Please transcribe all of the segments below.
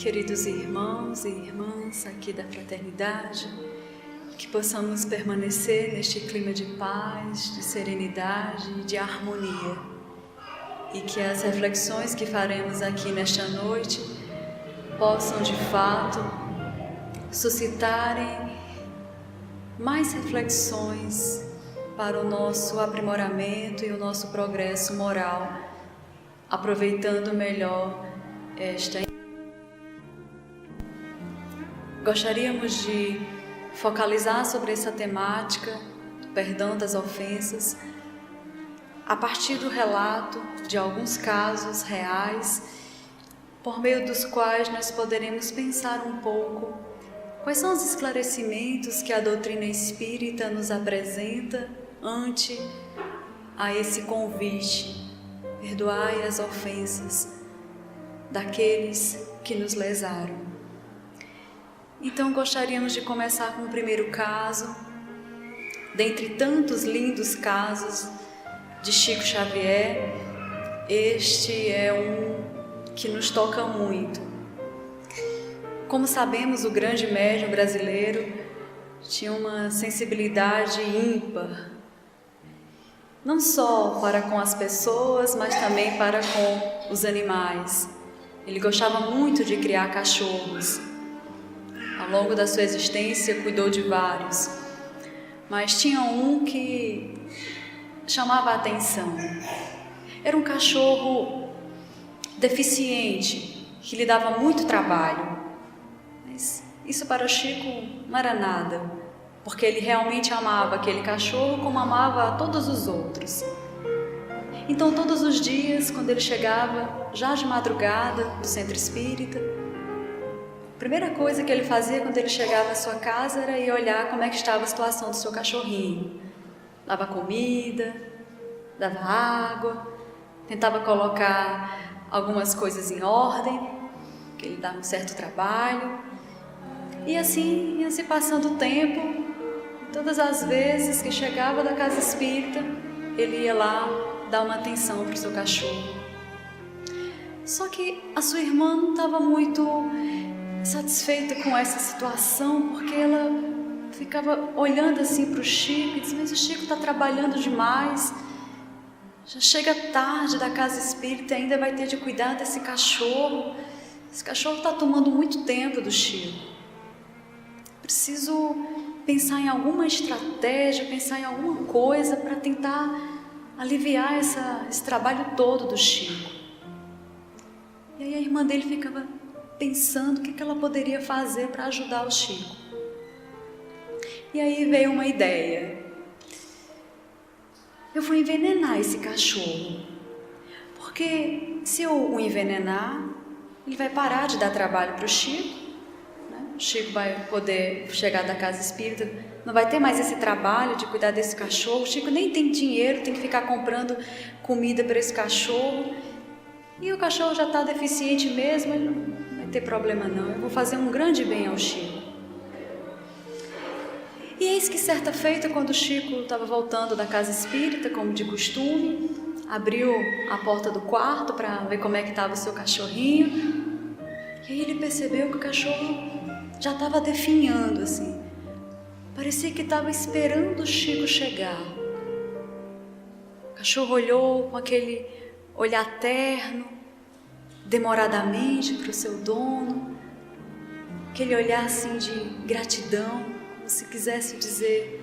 Queridos irmãos e irmãs aqui da fraternidade, que possamos permanecer neste clima de paz, de serenidade e de harmonia, e que as reflexões que faremos aqui nesta noite possam de fato suscitarem mais reflexões para o nosso aprimoramento e o nosso progresso moral, aproveitando melhor esta. Gostaríamos de focalizar sobre essa temática do perdão das ofensas a partir do relato de alguns casos reais, por meio dos quais nós poderemos pensar um pouco quais são os esclarecimentos que a doutrina espírita nos apresenta ante a esse convite: perdoai as ofensas daqueles que nos lesaram. Então gostaríamos de começar com o primeiro caso, dentre tantos lindos casos de Chico Xavier. Este é um que nos toca muito. Como sabemos, o grande médium brasileiro tinha uma sensibilidade ímpar, não só para com as pessoas, mas também para com os animais. Ele gostava muito de criar cachorros. Ao longo da sua existência, cuidou de vários, mas tinha um que chamava a atenção. Era um cachorro deficiente, que lhe dava muito trabalho. Mas isso para o Chico não era nada, porque ele realmente amava aquele cachorro como amava a todos os outros. Então, todos os dias, quando ele chegava, já de madrugada, do centro espírita, a primeira coisa que ele fazia quando ele chegava à sua casa era ir olhar como é que estava a situação do seu cachorrinho. Dava comida, dava água, tentava colocar algumas coisas em ordem, que ele dava um certo trabalho. E assim ia se passando o tempo. Todas as vezes que chegava da casa espírita, ele ia lá dar uma atenção para o seu cachorro. Só que a sua irmã não estava muito satisfeita com essa situação, porque ela ficava olhando assim para o Chico e dizia: mas o Chico está trabalhando demais, já chega tarde da casa espírita e ainda vai ter de cuidar desse cachorro. Esse cachorro está tomando muito tempo do Chico. Preciso pensar em alguma estratégia, pensar em alguma coisa para tentar aliviar esse trabalho todo do Chico. E aí a irmã dele ficava pensando o que ela poderia fazer para ajudar o Chico. E aí veio uma ideia: eu vou envenenar esse cachorro, porque se eu o envenenar, ele vai parar de dar trabalho para o Chico, né? O Chico vai poder chegar da casa espírita, não vai ter mais esse trabalho de cuidar desse cachorro. O Chico nem tem dinheiro, tem que ficar comprando comida para esse cachorro, e o cachorro já está deficiente mesmo, ele não vai ter problema não, eu vou fazer um grande bem ao Chico. E eis que certa feita, quando o Chico estava voltando da casa espírita, como de costume, abriu a porta do quarto para ver como é que estava o seu cachorrinho, e aí ele percebeu que o cachorro já estava definhando assim, parecia que estava esperando o Chico chegar. O cachorro olhou com aquele olhar terno, demoradamente para o seu dono, aquele olhar assim de gratidão, como se quisesse dizer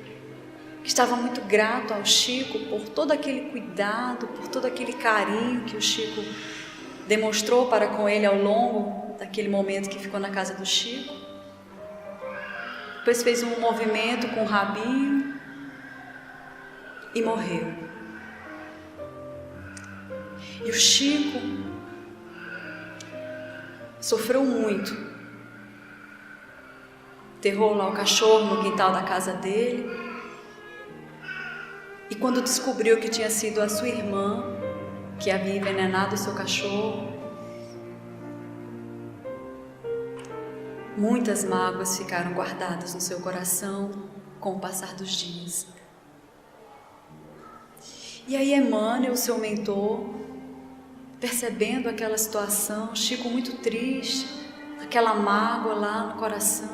que estava muito grato ao Chico por todo aquele cuidado, por todo aquele carinho que o Chico demonstrou para com ele ao longo daquele momento que ficou na casa do Chico. Depois fez um movimento com o rabinho e morreu. E o Chico sofreu muito. Enterrou lá o cachorro no quintal da casa dele. E quando descobriu que tinha sido a sua irmã que havia envenenado o seu cachorro, muitas mágoas ficaram guardadas no seu coração com o passar dos dias. E aí Emmanuel, seu mentor, percebendo aquela situação, Chico muito triste, aquela mágoa lá no coração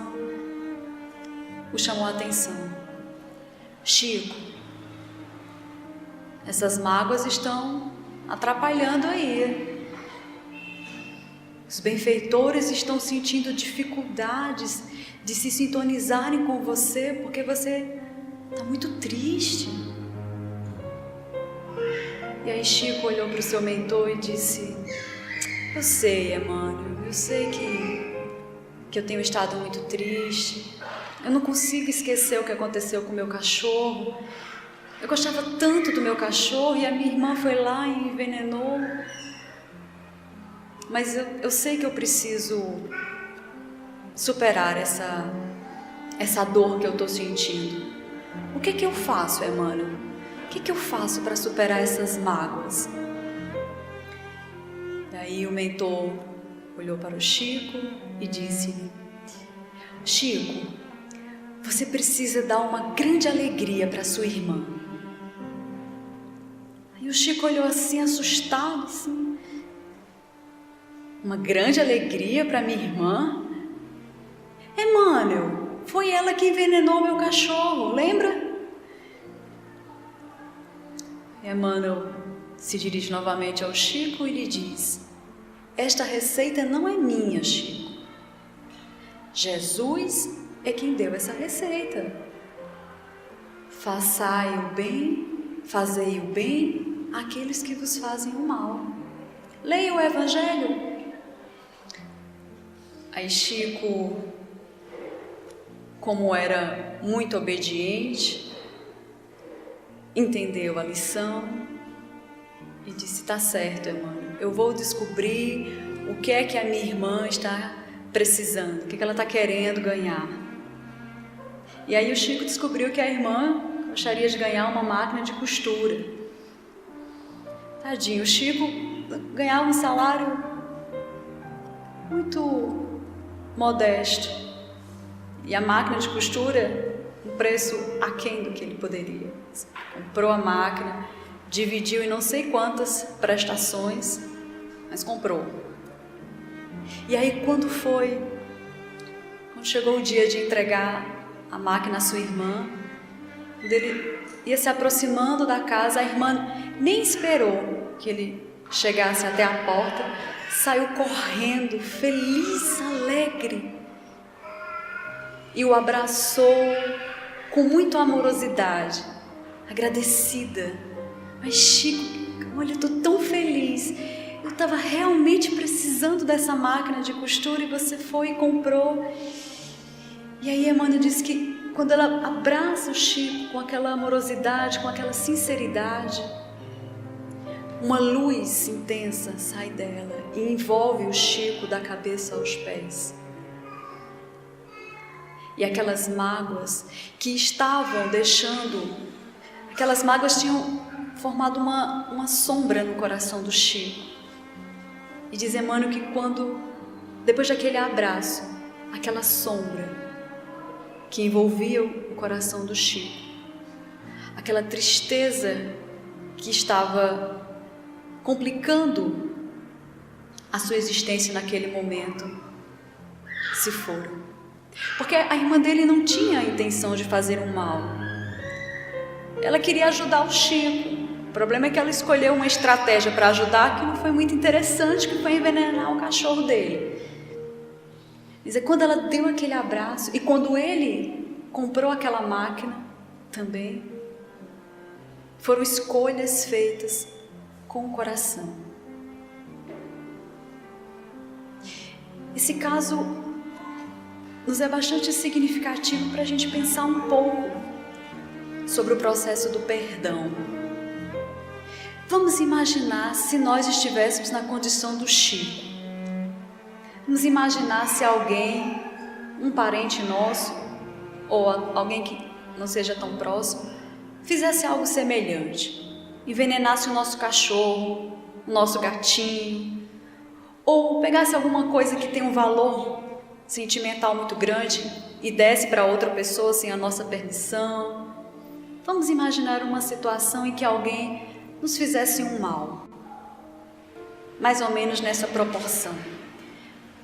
o chamou a atenção. Chico, essas mágoas estão atrapalhando aí. Os benfeitores estão sentindo dificuldades de se sintonizarem com você porque você está muito triste. E aí Chico olhou para o seu mentor e disse: eu sei, Emmanuel, eu sei que eu tenho estado muito triste. Eu não consigo esquecer o que aconteceu com o meu cachorro. Eu gostava tanto do meu cachorro e a minha irmã foi lá e envenenou. Mas eu sei que eu preciso superar essa dor que eu estou sentindo. O que eu faço, Emmanuel? O que eu faço para superar essas mágoas? E aí o mentor olhou para o Chico e disse: Chico, você precisa dar uma grande alegria para sua irmã. E o Chico olhou assim, assustado, assim. Uma grande alegria para minha irmã? Emmanuel, foi ela que envenenou meu cachorro, lembra? Emmanuel se dirige novamente ao Chico e lhe diz: esta receita não é minha, Chico. Jesus é quem deu essa receita. Fazei o bem àqueles que vos fazem o mal. Leia o Evangelho. Aí Chico, como era muito obediente, entendeu a lição e disse: tá certo, Emmanuel, eu vou descobrir o que é que a minha irmã está precisando, o que ela está querendo ganhar. E aí o Chico descobriu que a irmã gostaria de ganhar uma máquina de costura. Tadinho, o Chico ganhava um salário muito modesto e a máquina de costura um preço aquém do que ele poderia. Comprou a máquina, dividiu em não sei quantas prestações, mas comprou. E aí quando chegou o dia de entregar a máquina à sua irmã, quando ele ia se aproximando da casa, a irmã nem esperou que ele chegasse até a porta, saiu correndo, feliz, alegre, e o abraçou com muita amorosidade, agradecida. Mas Chico, olha, eu estou tão feliz, eu estava realmente precisando dessa máquina de costura e você foi e comprou. E aí Emmanuel disse que quando ela abraça o Chico com aquela amorosidade, com aquela sinceridade, uma luz intensa sai dela e envolve o Chico da cabeça aos pés. E aquelas mágoas que estavam aquelas mágoas tinham formado uma sombra no coração do Chico. E diz Emmanuel que depois daquele abraço, aquela sombra que envolvia o coração do Chico, aquela tristeza que estava complicando a sua existência naquele momento, se foram. Porque a irmã dele não tinha a intenção de fazer um mal. Ela queria ajudar o Chico. O problema é que ela escolheu uma estratégia para ajudar que não foi muito interessante, que foi envenenar o cachorro dele. Mas é quando ela deu aquele abraço e quando ele comprou aquela máquina também, foram escolhas feitas com o coração. Esse caso nos é bastante significativo para a gente pensar um pouco sobre o processo do perdão. Vamos imaginar se nós estivéssemos na condição do Chico. Vamos imaginar se alguém, um parente nosso, ou alguém que não seja tão próximo, fizesse algo semelhante. Envenenasse o nosso cachorro, o nosso gatinho, ou pegasse alguma coisa que tem um valor sentimental muito grande e desse para outra pessoa sem a nossa permissão. Vamos imaginar uma situação em que alguém nos fizesse um mal, mais ou menos nessa proporção.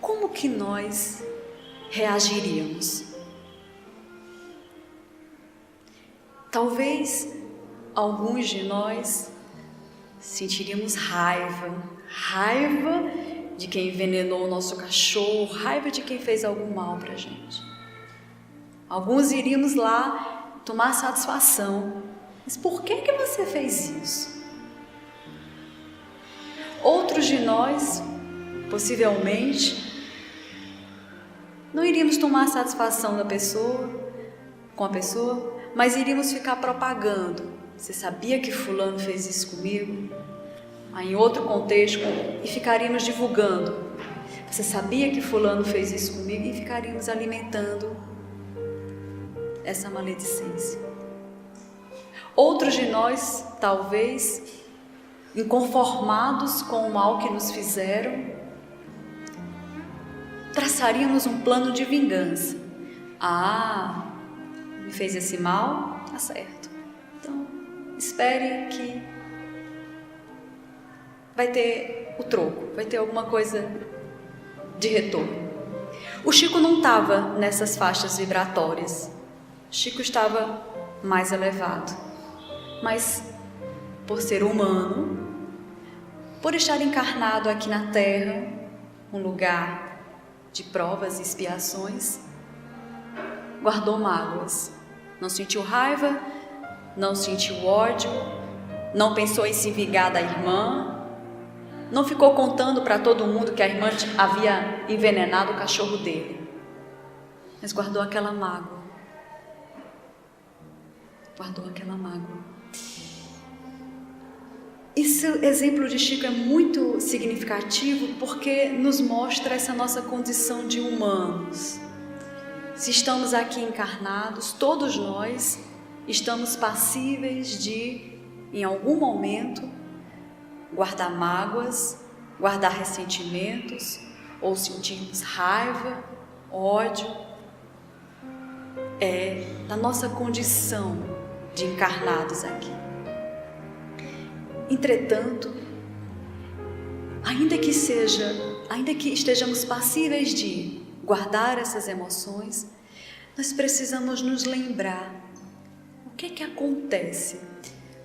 como que nós reagiríamos? Talvez alguns de nós sentiríamos raiva de quem envenenou o nosso cachorro, raiva de quem fez algum mal para a gente. Alguns iríamos lá tomar satisfação. Mas por que você fez isso? Outros de nós, possivelmente, não iríamos tomar satisfação com a pessoa, mas iríamos ficar propagando. Você sabia que fulano fez isso comigo? Em outro contexto, e ficaríamos divulgando. Você sabia que fulano fez isso comigo? E ficaríamos alimentando essa maledicência. Outros de nós, talvez, inconformados com o mal que nos fizeram, traçaríamos um plano de vingança. Me fez esse mal? Tá certo. Então, espere que vai ter o troco, vai ter alguma coisa de retorno. O Chico não estava nessas faixas vibratórias. O Chico estava mais elevado. Mas, por ser humano, por estar encarnado aqui na Terra, um lugar de provas e expiações, guardou mágoas. Não sentiu raiva, não sentiu ódio, não pensou em se vingar da irmã, não ficou contando para todo mundo que a irmã havia envenenado o cachorro dele, mas guardou aquela mágoa. Esse exemplo de Chico é muito significativo porque nos mostra essa nossa condição de humanos. Se estamos aqui encarnados, todos nós estamos passíveis de, em algum momento, guardar mágoas, guardar ressentimentos, ou sentirmos raiva, ódio. É da nossa condição de encarnados aqui. Entretanto, ainda que estejamos passíveis de guardar essas emoções, nós precisamos nos lembrar o que acontece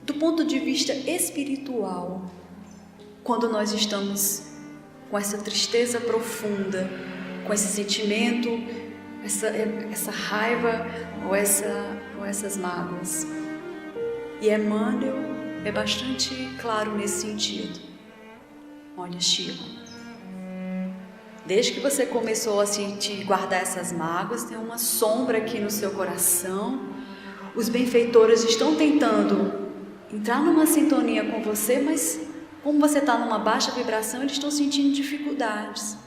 do ponto de vista espiritual quando nós estamos com essa tristeza profunda, com esse sentimento, essa raiva ou essas mágoas. E Emmanuel é bastante claro nesse sentido. Olha, Chico, desde que você começou a sentir, guardar essas mágoas, tem uma sombra aqui no seu coração. Os benfeitores estão tentando entrar numa sintonia com você, mas como você está numa baixa vibração, eles estão sentindo dificuldades.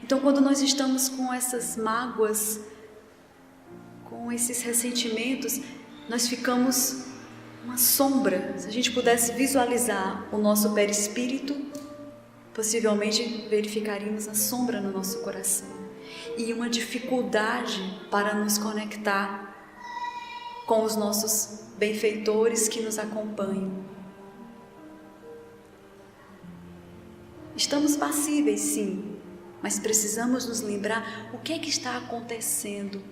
Então, quando nós estamos com essas mágoas, com esses ressentimentos, nós ficamos uma sombra. Se a gente pudesse visualizar o nosso perispírito, possivelmente verificaríamos a sombra no nosso coração e uma dificuldade para nos conectar com os nossos benfeitores que nos acompanham. Estamos passíveis, sim, mas precisamos nos lembrar o que é que está acontecendo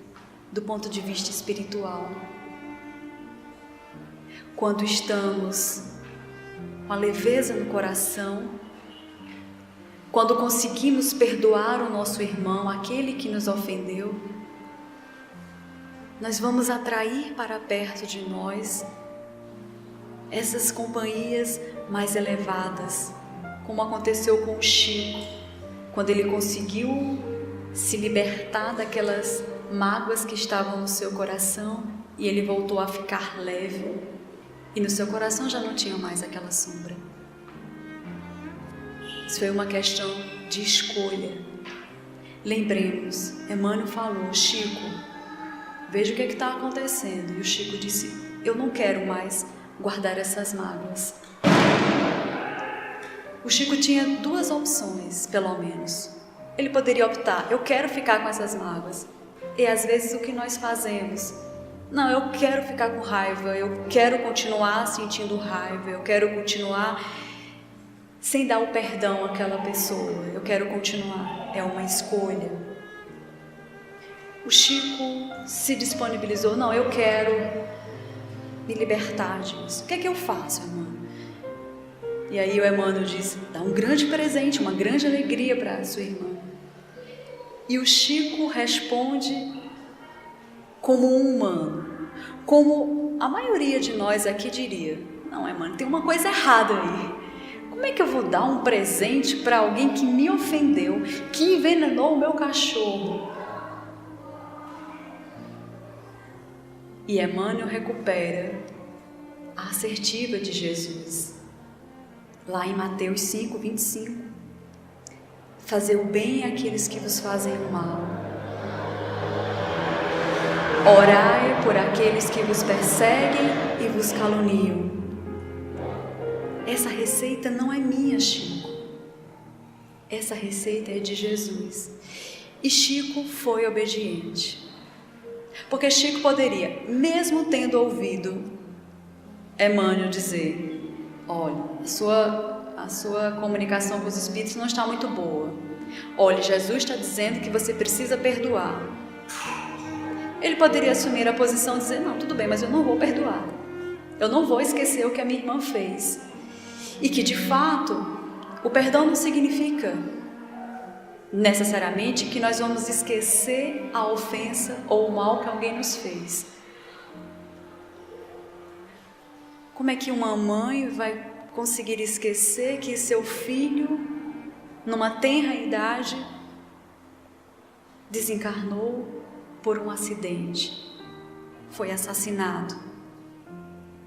do ponto de vista espiritual. Quando estamos com a leveza no coração, quando conseguimos perdoar o nosso irmão, aquele que nos ofendeu, nós vamos atrair para perto de nós essas companhias mais elevadas, como aconteceu com o Chico, quando ele conseguiu se libertar daquelas mágoas que estavam no seu coração e ele voltou a ficar leve, e no seu coração já não tinha mais aquela sombra. Isso foi uma questão de escolha. Lembremos, Emmanuel falou: Chico, veja o que está acontecendo. E o Chico disse: eu não quero mais guardar essas mágoas. O Chico tinha duas opções, pelo menos. Ele poderia optar: eu quero ficar com essas mágoas. E às vezes o que nós fazemos? Não, eu quero ficar com raiva, eu quero continuar sentindo raiva, eu quero continuar sem dar o perdão àquela pessoa. Eu quero continuar. É uma escolha. O Chico se disponibilizou. Não, eu quero me libertar disso. O que é que eu faço, Emmanuel? E aí o Emmanuel diz: dá um grande presente, uma grande alegria para a sua irmã. E o Chico responde como um humano, como a maioria de nós aqui diria: não, Emmanuel, tem uma coisa errada aí. Como é que eu vou dar um presente para alguém que me ofendeu, que envenenou o meu cachorro? E Emmanuel recupera a assertiva de Jesus, lá em Mateus 5, 25. Fazer o bem àqueles que vos fazem o mal. Orai por aqueles que vos perseguem e vos caluniam. Essa receita não é minha, Chico. Essa receita é de Jesus. E Chico foi obediente. Porque Chico poderia, mesmo tendo ouvido Emmanuel dizer: olha, a sua comunicação com os espíritos não está muito boa. Olha, Jesus está dizendo que você precisa perdoar. Ele poderia assumir a posição de dizer: não, tudo bem, mas eu não vou perdoar. Eu não vou esquecer o que a minha irmã fez. E que, de fato, o perdão não significa necessariamente que nós vamos esquecer a ofensa ou o mal que alguém nos fez. Como é que uma mãe vai conseguir esquecer que seu filho, numa tenra idade, desencarnou por um acidente, foi assassinado?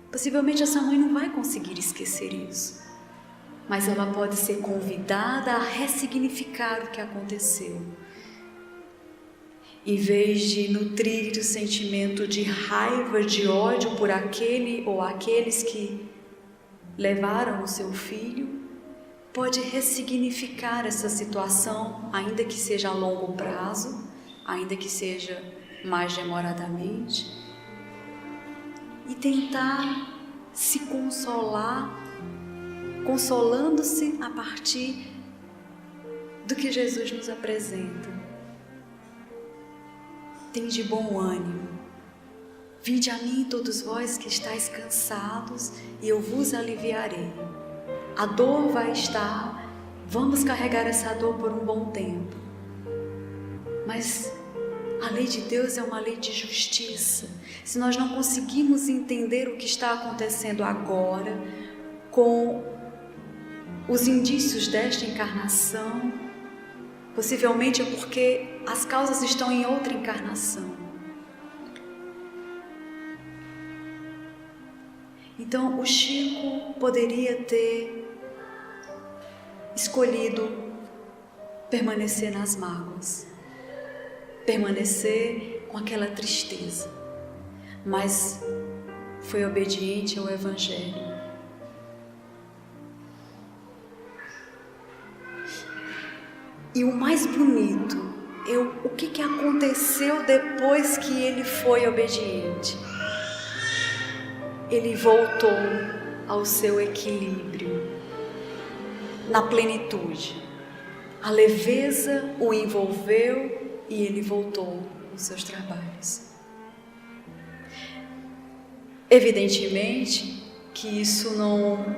Possivelmente essa mãe não vai conseguir esquecer isso, mas ela pode ser convidada a ressignificar o que aconteceu. Em vez de nutrir o sentimento de raiva, de ódio por aquele ou aqueles que levaram o seu filho, pode ressignificar essa situação, ainda que seja a longo prazo, ainda que seja mais demoradamente, e tentar se consolar, consolando-se a partir do que Jesus nos apresenta. Tende bom ânimo, vinde a mim todos vós que estáis cansados e eu vos aliviarei. A dor vai estar, vamos carregar essa dor por um bom tempo, mas a lei de Deus é uma lei de justiça. Se nós não conseguimos entender o que está acontecendo agora, com os indícios desta encarnação, possivelmente é porque as causas estão em outra encarnação. Então, o Chico poderia ter escolhido permanecer nas mágoas, permanecer com aquela tristeza, mas foi obediente ao Evangelho. E o mais bonito é o que aconteceu depois que ele foi obediente. Ele voltou ao seu equilíbrio, na plenitude. A leveza o envolveu e ele voltou aos seus trabalhos. Evidentemente que isso não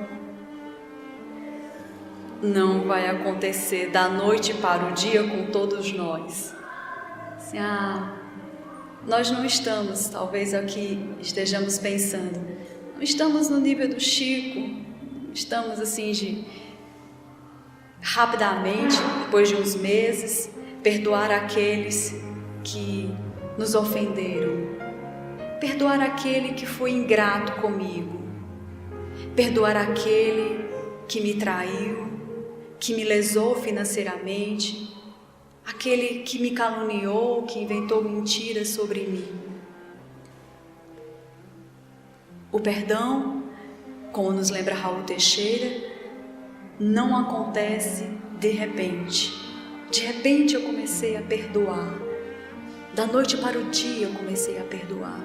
vai acontecer da noite para o dia com todos nós. Assim, nós não estamos, talvez aqui estejamos pensando, não estamos no nível do Chico, estamos assim de rapidamente, depois de uns meses, perdoar aqueles que nos ofenderam, perdoar aquele que foi ingrato comigo, perdoar aquele que me traiu, que me lesou financeiramente, aquele que me caluniou, que inventou mentiras sobre mim. O perdão, como nos lembra Raul Teixeira, não acontece de repente. De repente eu comecei a perdoar. Da noite para o dia eu comecei a perdoar.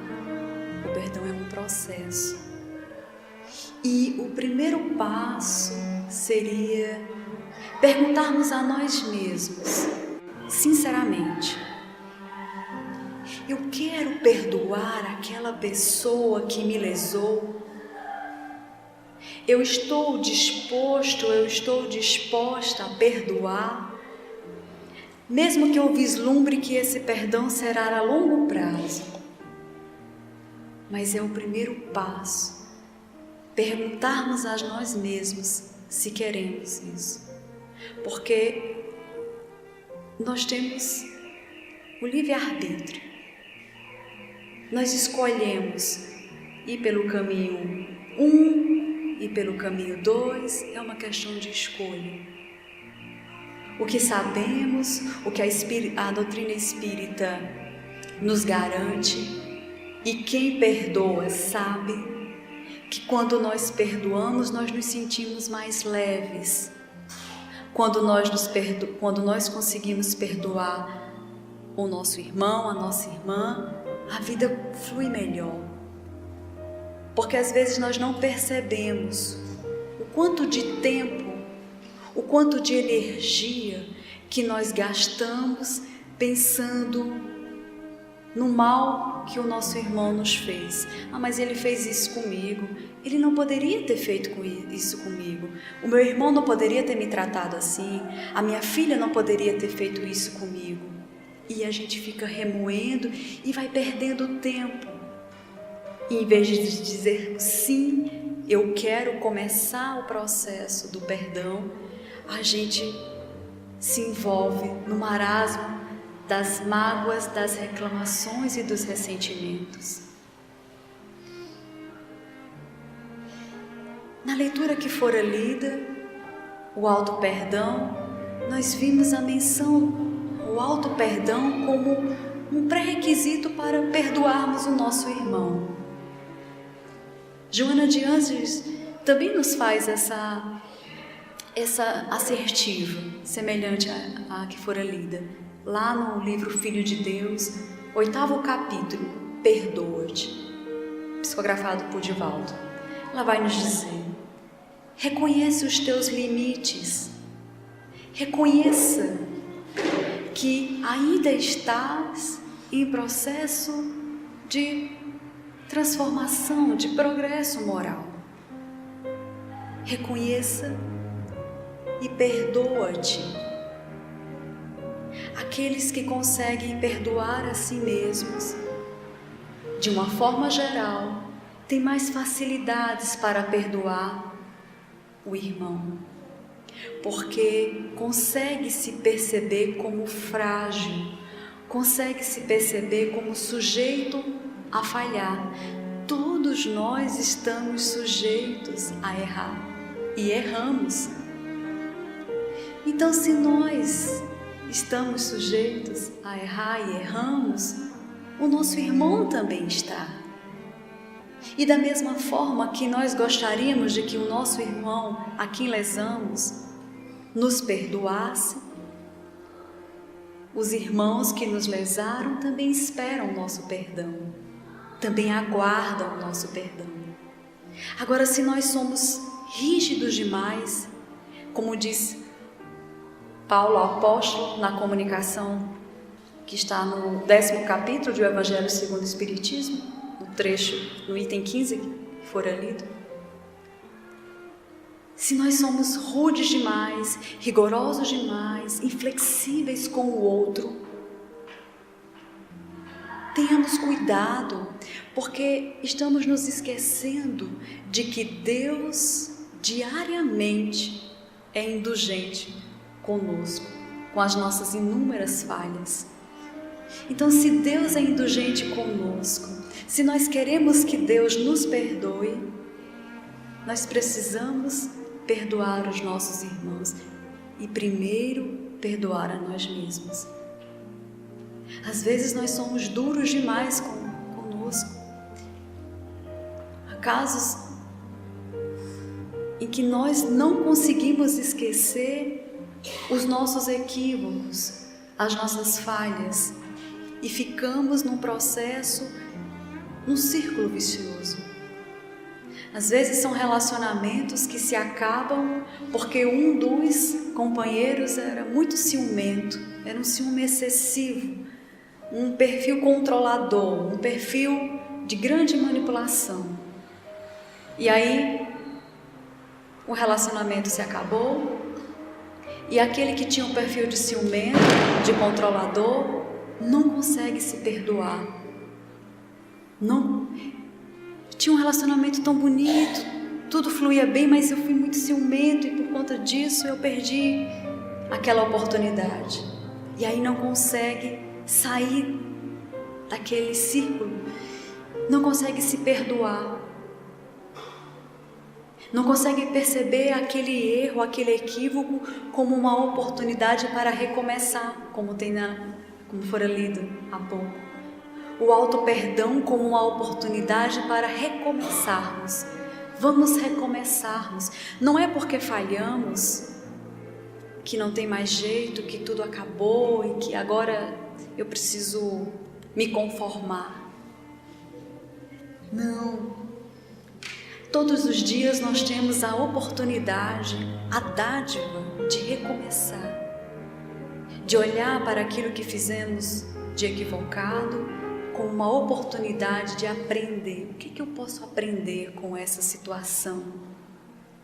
O perdão é um processo. E o primeiro passo seria perguntarmos a nós mesmos, sinceramente: eu quero perdoar aquela pessoa que me lesou? Eu estou disposto, eu estou disposta a perdoar? Mesmo que eu vislumbre que esse perdão será a longo prazo. Mas é o primeiro passo, perguntarmos a nós mesmos se queremos isso. Porque nós temos o livre-arbítrio. Nós escolhemos ir pelo caminho 1 e pelo caminho 2, é uma questão de escolha. O que sabemos, o que a doutrina espírita nos garante, e quem perdoa sabe que quando nós perdoamos, nós nos sentimos mais leves. Quando nós conseguimos perdoar o nosso irmão, a nossa irmã, a vida flui melhor. Porque às vezes nós não percebemos o quanto de tempo, o quanto de energia que nós gastamos pensando no mal que o nosso irmão nos fez. Mas ele fez isso comigo, ele não poderia ter feito isso comigo, o meu irmão não poderia ter me tratado assim, a minha filha não poderia ter feito isso comigo. E a gente fica remoendo e vai perdendo tempo. E em vez de dizer sim, eu quero começar o processo do perdão, a gente se envolve no marasmo das mágoas, das reclamações e dos ressentimentos. Na leitura que fora lida, o auto-perdão, nós vimos a menção, o auto-perdão como um pré-requisito para perdoarmos o nosso irmão. Joana de Ângeles também nos faz essa assertiva, semelhante à que fora lida. Lá no livro Filho de Deus, 8º capítulo, Perdoa-te, psicografado por Divaldo. Ela vai nos dizer: reconhece os teus limites, reconheça que ainda estás em processo de transformação, de progresso moral. Reconheça e perdoa-te. Aqueles que conseguem perdoar a si mesmos, de uma forma geral, têm mais facilidades para perdoar o irmão, porque consegue se perceber como frágil, consegue se perceber como sujeito a falhar. Todos nós estamos sujeitos a errar e erramos. Então, se nós estamos sujeitos a errar e erramos, o nosso irmão também está. E da mesma forma que nós gostaríamos de que o nosso irmão, a quem lesamos, nos perdoasse, os irmãos que nos lesaram também esperam o nosso perdão, também aguardam o nosso perdão. Agora, se nós somos rígidos demais, como diz Paulo, apóstolo, na comunicação que está no 10º capítulo do Evangelho segundo o Espiritismo, no trecho, no item 15 que fora lido. Se nós somos rudes demais, rigorosos demais, inflexíveis com o outro, tenhamos cuidado, porque estamos nos esquecendo de que Deus diariamente é indulgente conosco, com as nossas inúmeras falhas. Então, se Deus é indulgente conosco, se nós queremos que Deus nos perdoe, nós precisamos perdoar os nossos irmãos e primeiro perdoar a nós mesmos. Às vezes nós somos duros demais conosco. Há casos em que nós não conseguimos esquecer os nossos equívocos, as nossas falhas, e ficamos num processo, num círculo vicioso. Às vezes são relacionamentos que se acabam porque um dos companheiros era muito ciumento, era um ciúme excessivo, um perfil controlador, um perfil de grande manipulação. E aí o relacionamento se acabou e aquele que tinha um perfil de ciumento, de controlador, não consegue se perdoar. Não. Tinha um relacionamento tão bonito, tudo fluía bem, mas eu fui muito ciumento e por conta disso eu perdi aquela oportunidade. E aí não consegue sair daquele círculo, não consegue se perdoar, não consegue perceber aquele erro, aquele equívoco como uma oportunidade para recomeçar, como fora lido há pouco. O auto-perdão como uma oportunidade para recomeçarmos. Vamos recomeçarmos. Não é porque falhamos que não tem mais jeito, que tudo acabou e que agora eu preciso me conformar. Não. Todos os dias nós temos a oportunidade, a dádiva de recomeçar, de olhar para aquilo que fizemos de equivocado como uma oportunidade de aprender. O que eu posso aprender com essa situação?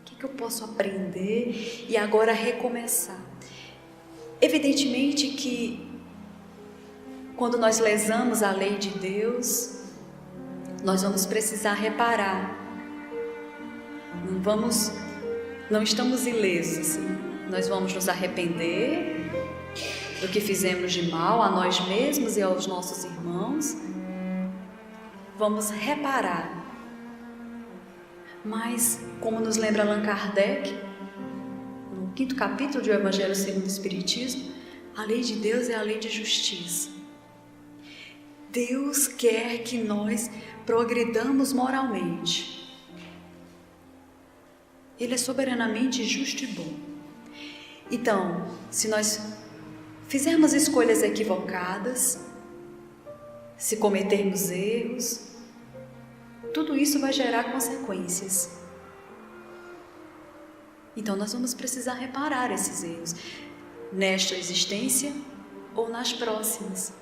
O que eu posso aprender e agora recomeçar? Evidentemente que quando nós lesamos a lei de Deus, nós vamos precisar reparar. Não estamos ilesos, assim. Nós vamos nos arrepender do que fizemos de mal a nós mesmos e aos nossos irmãos. Vamos reparar. Mas, como nos lembra Allan Kardec, no 5º capítulo do Evangelho segundo o Espiritismo, a lei de Deus é a lei de justiça. Deus quer que nós progridamos moralmente. Ele é soberanamente justo e bom. Então, se nós fizermos escolhas equivocadas, se cometermos erros, tudo isso vai gerar consequências. Então nós vamos precisar reparar esses erros, nesta existência ou nas próximas.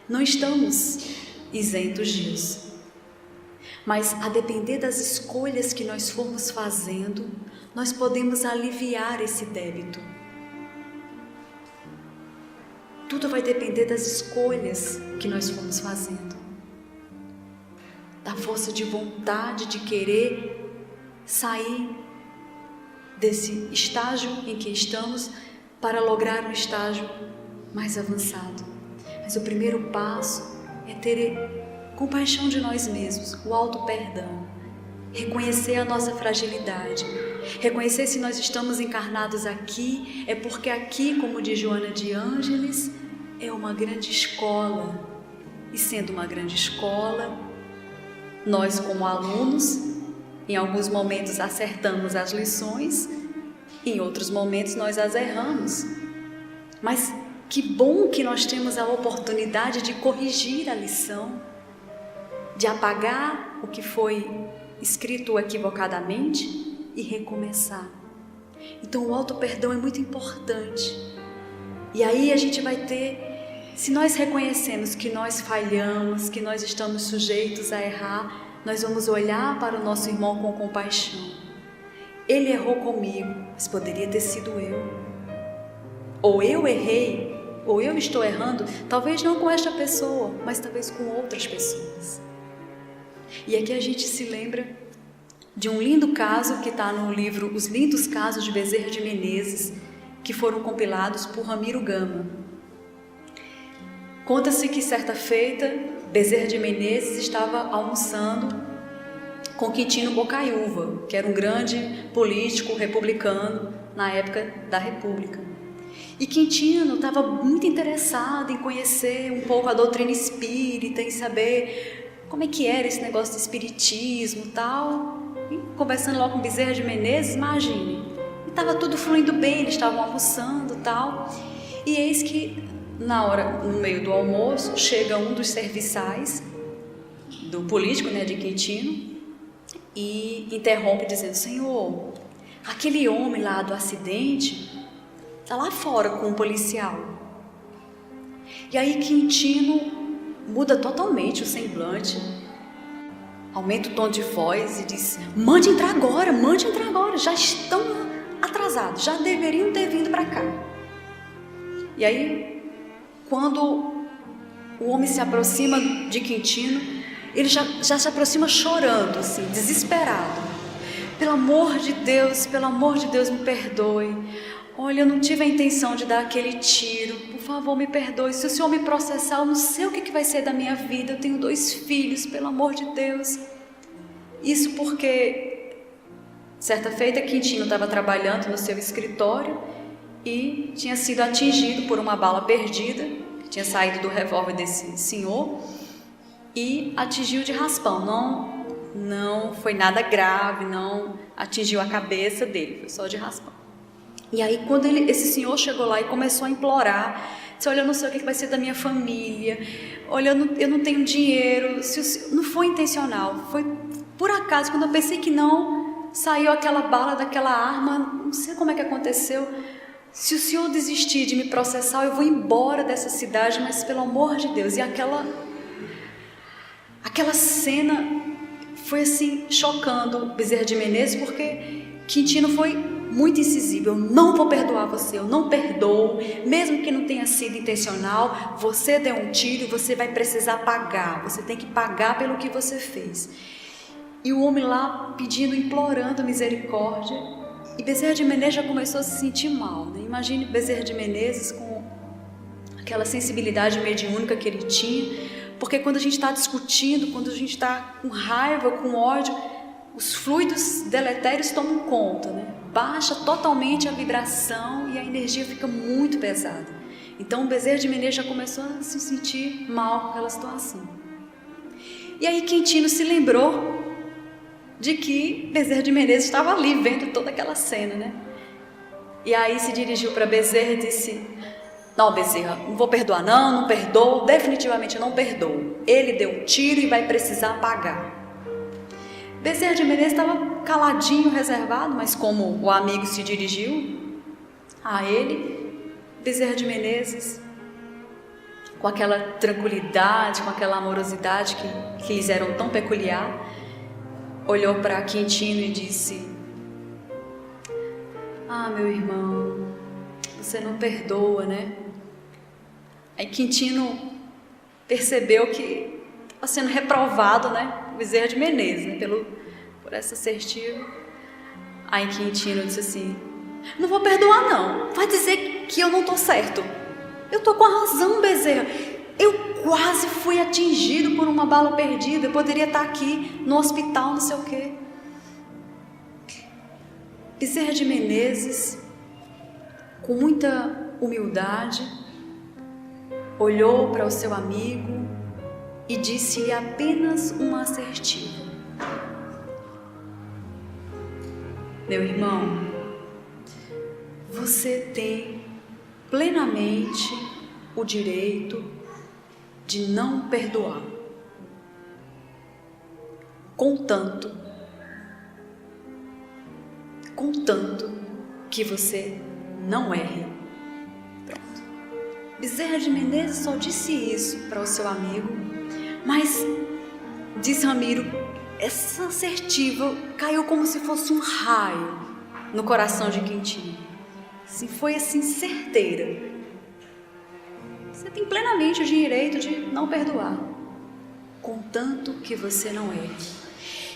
Não estamos isentos disso. Mas a depender das escolhas que nós formos fazendo, nós podemos aliviar esse débito. Tudo vai depender das escolhas que nós formos fazendo, da força de vontade de querer sair desse estágio em que estamos para lograr um estágio mais avançado. Mas o primeiro passo é ter compaixão de nós mesmos, o auto-perdão, reconhecer a nossa fragilidade, reconhecer se nós estamos encarnados aqui, é porque aqui, como diz Joana de Ângeles, é uma grande escola. E sendo uma grande escola, nós como alunos, em alguns momentos acertamos as lições, em outros momentos nós as erramos. Mas que bom que nós temos a oportunidade de corrigir a lição, de apagar o que foi escrito equivocadamente e recomeçar. Então o auto-perdão é muito importante. E aí a gente vai ter, se nós reconhecemos que nós falhamos, que nós estamos sujeitos a errar, nós vamos olhar para o nosso irmão com compaixão. Ele errou comigo, mas poderia ter sido eu. Ou eu errei, ou eu estou errando, talvez não com esta pessoa, mas talvez com outras pessoas. E aqui a gente se lembra de um lindo caso que está no livro Os Lindos Casos de Bezerra de Menezes, que foram compilados por Ramiro Gama. Conta-se que certa feita, Bezerra de Menezes estava almoçando com Quintino Bocaiúva, que era um grande político republicano na época da República. E Quintino estava muito interessado em conhecer um pouco a doutrina espírita, em saber como é que era esse negócio de espiritismo e tal. E conversando logo com Bezerra de Menezes, imagine, estava tudo fluindo bem, eles estavam almoçando e tal. E eis que na hora, no meio do almoço, chega um dos serviçais do político, de Quintino, e interrompe dizendo: Senhor, aquele homem lá do acidente está lá fora com um policial. E aí Quintino muda totalmente o semblante, aumenta o tom de voz e diz: mande entrar agora, já estão atrasados, já deveriam ter vindo para cá. E aí, quando o homem se aproxima de Quintino, ele já se aproxima chorando, assim, desesperado. Pelo amor de Deus, me perdoe. Olha, eu não tive a intenção de dar aquele tiro. Por favor, me perdoe. Se o senhor me processar, eu não sei o que vai ser da minha vida. Eu tenho 2 filhos, pelo amor de Deus. Isso porque, certa feita, Quintino estava trabalhando no seu escritório e tinha sido atingido por uma bala perdida, que tinha saído do revólver desse senhor, e atingiu de raspão. Não foi nada grave, não atingiu a cabeça dele, foi só de raspão. E aí, quando esse senhor chegou lá e começou a implorar, disse: olha, eu não sei o que vai ser da minha família, olha, eu não tenho dinheiro. Não foi intencional, foi por acaso. Quando eu pensei que não, saiu aquela bala daquela arma, não sei como é que aconteceu. Se o senhor desistir de me processar, eu vou embora dessa cidade, mas pelo amor de Deus. E aquela cena foi assim, chocando Bezerra de Menezes, porque Quintino foi muito incisivo: eu não vou perdoar você, eu não perdoo, mesmo que não tenha sido intencional. Você deu um tiro e você vai precisar pagar, você tem que pagar pelo que você fez. E o homem lá pedindo, implorando misericórdia, e Bezerra de Menezes já começou a se sentir mal, né? Imagine Bezerra de Menezes com aquela sensibilidade mediúnica que ele tinha, porque quando a gente está discutindo, quando a gente está com raiva, com ódio, os fluidos deletérios tomam conta, né? Baixa totalmente a vibração e a energia fica muito pesada. Então o Bezerra de Menezes já começou a se sentir mal com aquela situação. E aí Quintino se lembrou de que Bezerra de Menezes estava ali vendo toda aquela cena, né? E aí se dirigiu para Bezerra e disse: não, Bezerra, não vou perdoar, não perdoo, definitivamente não perdoo. Ele deu um tiro e vai precisar pagar. Bezerra de Menezes estava caladinho, reservado, mas como o amigo se dirigiu a ele, Bezerra de Menezes, com aquela tranquilidade, com aquela amorosidade que lhes eram tão peculiar, olhou para Quintino e disse: ah, meu irmão, você não perdoa, né? Aí Quintino percebeu que estava sendo reprovado, né? Bezerra de Menezes, né? Por essa assertiva. Aí Quintino disse assim: não vou perdoar, não. Vai dizer que eu não estou certo. Eu estou com a razão, Bezerra. Eu quase fui atingido por uma bala perdida. Eu poderia estar aqui no hospital, não sei o quê. Bezerra de Menezes, com muita humildade, olhou para o seu amigo e disse-lhe apenas uma assertiva: meu irmão, você tem plenamente o direito de não perdoar, contanto que você não erre. Pronto. Bezerra de Menezes só disse isso para o seu amigo, mas, disse Ramiro, essa assertiva caiu como se fosse um raio no coração de Quintino. Assim, foi assim, certeira. Você tem plenamente o direito de não perdoar, contanto que você não erre.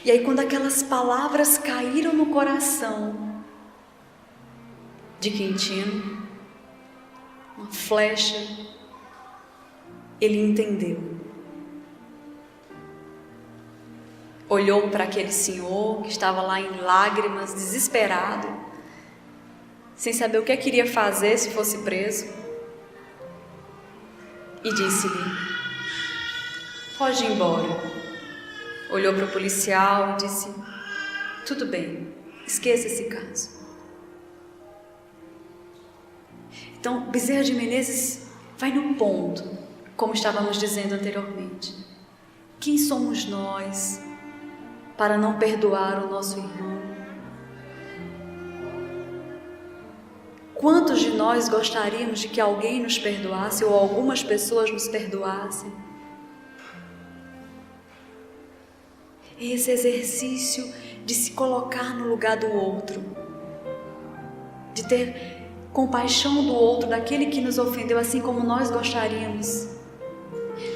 E aí, quando aquelas palavras caíram no coração de Quintino, uma flecha, ele entendeu. Olhou para aquele senhor que estava lá em lágrimas, desesperado, sem saber o que queria fazer se fosse preso, e disse-lhe: pode ir embora. Olhou para o policial e disse: tudo bem, esqueça esse caso. Então, Bezerra de Menezes vai no ponto, como estávamos dizendo anteriormente. Quem somos nós para não perdoar o nosso irmão? Quantos de nós gostaríamos de que alguém nos perdoasse ou algumas pessoas nos perdoassem? Esse exercício de se colocar no lugar do outro, de ter compaixão do outro, daquele que nos ofendeu, assim como nós gostaríamos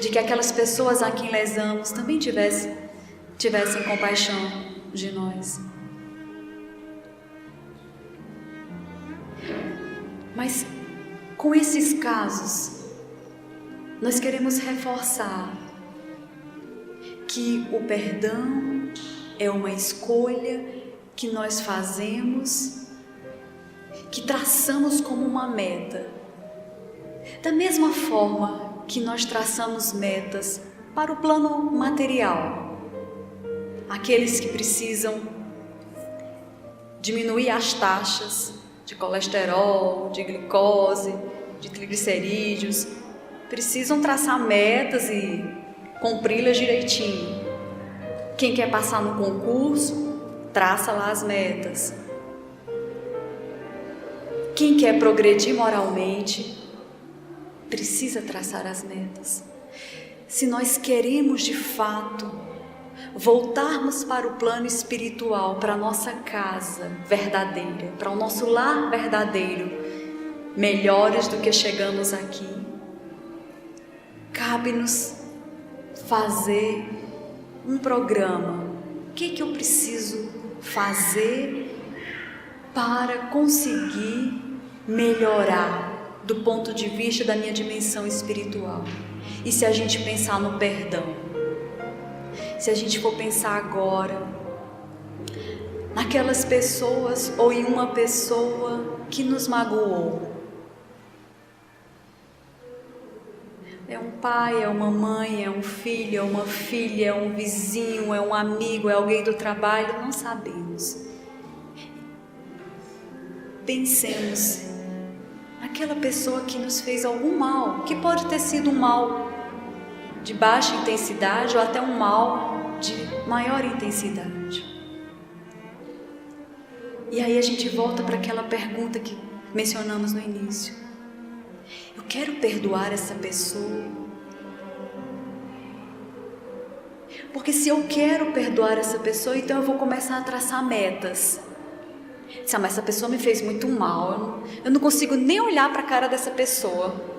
de que aquelas pessoas a quem lesamos também tivessem compaixão de nós. Mas com esses casos, nós queremos reforçar que o perdão é uma escolha que nós fazemos, que traçamos como uma meta. Da mesma forma que nós traçamos metas para o plano material, aqueles que precisam diminuir as taxas de colesterol, de glicose, de triglicerídeos, precisam traçar metas e cumpri-las direitinho. Quem quer passar no concurso, traça lá as metas. Quem quer progredir moralmente, precisa traçar as metas. Se nós queremos de fato voltarmos para o plano espiritual, para a nossa casa verdadeira, para o nosso lar verdadeiro, melhores do que chegamos aqui, cabe-nos fazer um programa. O que eu preciso fazer para conseguir melhorar do ponto de vista da minha dimensão espiritual? E se a gente pensar no perdão, se a gente for pensar agora naquelas pessoas ou em uma pessoa que nos magoou, é um pai, é uma mãe, é um filho, é uma filha, é um vizinho, é um amigo, é alguém do trabalho, não sabemos. Pensemos naquela pessoa que nos fez algum mal, que pode ter sido um mal de baixa intensidade ou até um mal de maior intensidade. E aí a gente volta para aquela pergunta que mencionamos no início. Eu quero perdoar essa pessoa? Porque se eu quero perdoar essa pessoa, então eu vou começar a traçar metas. Mas essa pessoa me fez muito mal, eu não consigo nem olhar para a cara dessa pessoa.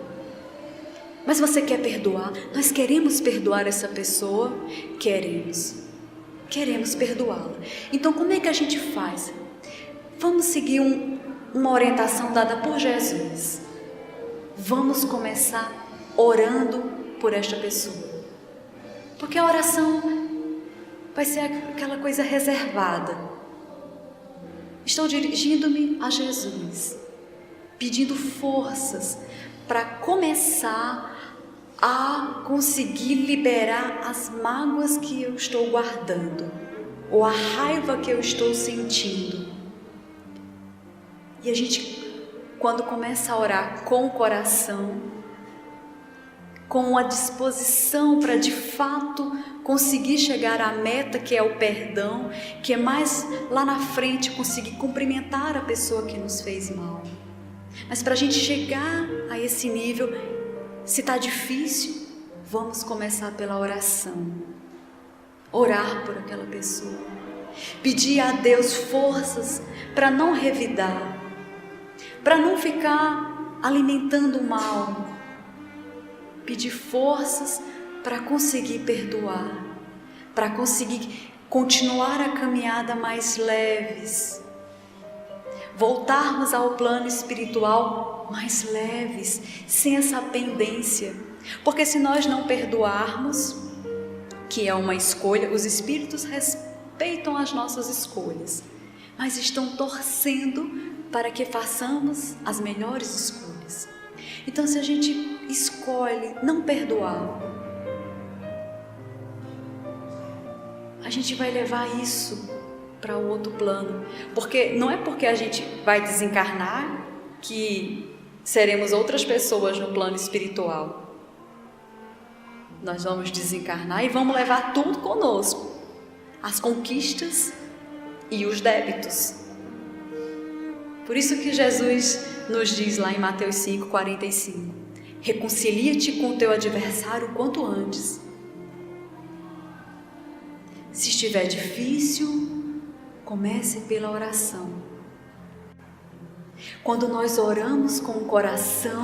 Mas você quer perdoar? Nós queremos perdoar essa pessoa? Queremos perdoá-la. Então como é que a gente faz? Vamos seguir uma orientação dada por Jesus. Vamos começar orando por esta pessoa. Porque a oração vai ser aquela coisa reservada. Estou dirigindo-me a Jesus, pedindo forças para começar a conseguir liberar as mágoas que eu estou guardando, ou a raiva que eu estou sentindo. E a gente, quando começa a orar com o coração, com a disposição para de fato conseguir chegar à meta, que é o perdão, que é mais lá na frente conseguir cumprimentar a pessoa que nos fez mal. Mas para a gente chegar a esse nível, se está difícil, vamos começar pela oração. Orar por aquela pessoa. Pedir a Deus forças para não revidar, para não ficar alimentando o mal. Pedir forças para conseguir perdoar, para conseguir continuar a caminhada mais leves. Voltarmos ao plano espiritual mais leves, sem essa pendência. Porque se nós não perdoarmos, que é uma escolha, os espíritos respeitam as nossas escolhas, mas estão torcendo para que façamos as melhores escolhas. Então, se a gente escolhe não perdoar, a gente vai levar isso para o outro plano, porque não é porque a gente vai desencarnar que seremos outras pessoas no plano espiritual. Nós vamos desencarnar e vamos levar tudo conosco. as conquistas e os débitos. Por isso que Jesus nos diz lá em Mateus 5:45, reconcilia-te com o teu adversário o quanto antes. Se estiver difícil, comece pela oração. Quando nós oramos com o coração,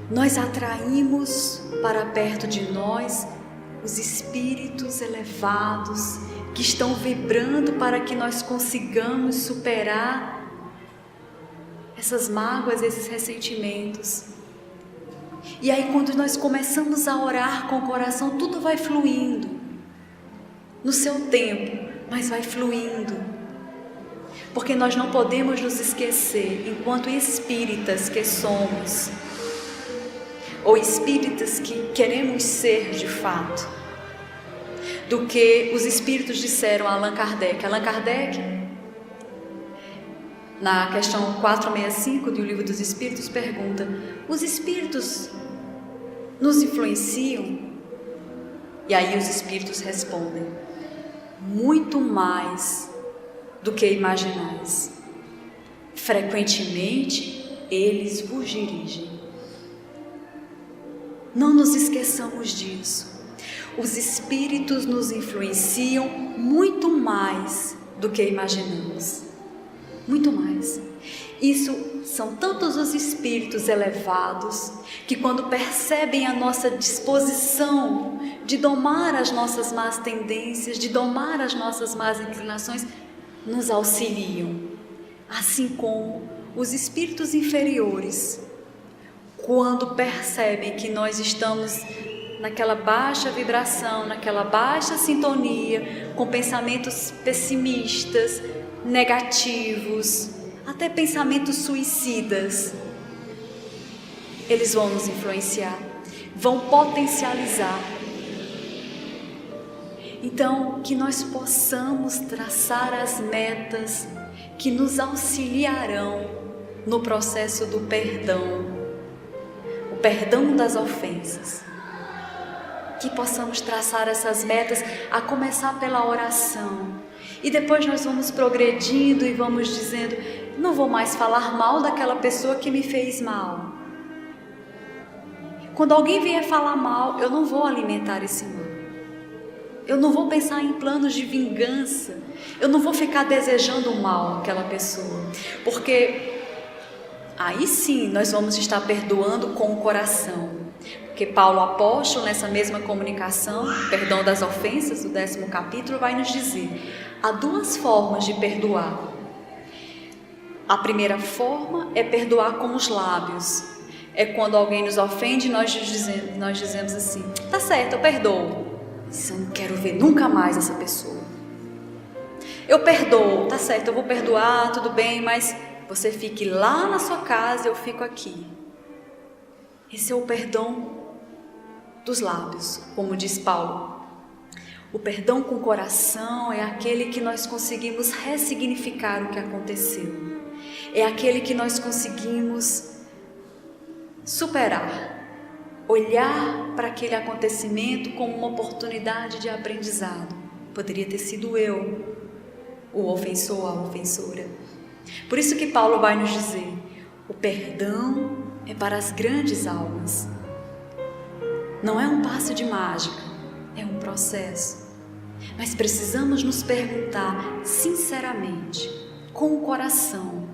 nós atraímos para perto de nós os espíritos elevados que estão vibrando para que nós consigamos superar essas mágoas, esses ressentimentos. E aí quando nós começamos a orar com o coração, tudo vai fluindo, no seu tempo, mas vai fluindo. Porque nós não podemos nos esquecer, enquanto espíritas que somos, ou espíritas que queremos ser de fato, do que os espíritos disseram a Allan Kardec. Allan Kardec, na questão 465 do Livro dos Espíritos, pergunta: os espíritos nos influenciam? E aí os espíritos respondem: muito mais do que imaginais. Frequentemente eles vos dirigem. Não nos esqueçamos disso. Os espíritos nos influenciam muito mais do que imaginamos. Muito mais. Isso são tantos os espíritos elevados que, quando percebem a nossa disposição de domar as nossas más tendências, de domar as nossas más inclinações, nos auxiliam. Assim como os espíritos inferiores, quando percebem que nós estamos naquela baixa vibração, naquela baixa sintonia, com pensamentos pessimistas, negativos, até pensamentos suicidas, eles vão nos influenciar, vão potencializar. Então, que nós possamos traçar as metas que nos auxiliarão no processo do perdão, o perdão das ofensas. Que possamos traçar essas metas, a começar pela oração. E depois nós vamos progredindo e vamos dizendo: não vou mais falar mal daquela pessoa que me fez mal. Quando alguém vier falar mal, eu não vou alimentar esse mal. Eu não vou pensar em planos de vingança. Eu não vou ficar desejando mal àquela pessoa. Porque aí sim nós vamos estar perdoando com o coração. Porque Paulo apóstolo, nessa mesma comunicação, perdão das ofensas, do 10º capítulo, vai nos dizer: há duas formas de perdoar. A primeira forma é perdoar com os lábios. É quando alguém nos ofende, nós dizemos assim: tá certo, eu perdoo. Eu não quero ver nunca mais essa pessoa. Eu perdoo, tá certo, eu vou perdoar, tudo bem, mas você fique lá na sua casa, eu fico aqui. Esse é o perdão dos lábios, como diz Paulo. O perdão com o coração é aquele que nós conseguimos ressignificar o que aconteceu. É aquele que nós conseguimos superar. Olhar para aquele acontecimento como uma oportunidade de aprendizado. Poderia ter sido eu, o ofensor, a ofensora. Por isso que Paulo vai nos dizer: o perdão é para as grandes almas. Não é um passe de mágica, é um processo. Mas precisamos nos perguntar sinceramente, com o coração: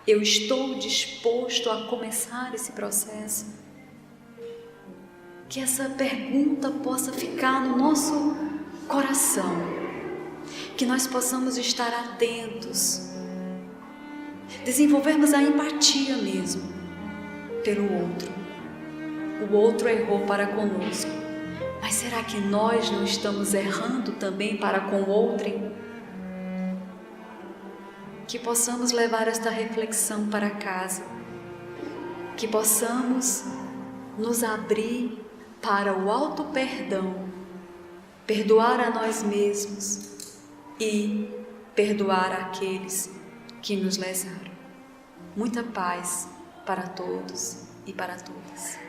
eu estou disposto a começar esse processo? Que essa pergunta possa ficar no nosso coração, que nós possamos estar atentos, desenvolvermos a empatia mesmo pelo outro. O outro errou para conosco, mas será que nós não estamos errando também para com o outro? Que possamos levar esta reflexão para casa, que possamos nos abrir para o auto-perdão, perdoar a nós mesmos e perdoar aqueles que nos lesaram. Muita paz para todos e para todas.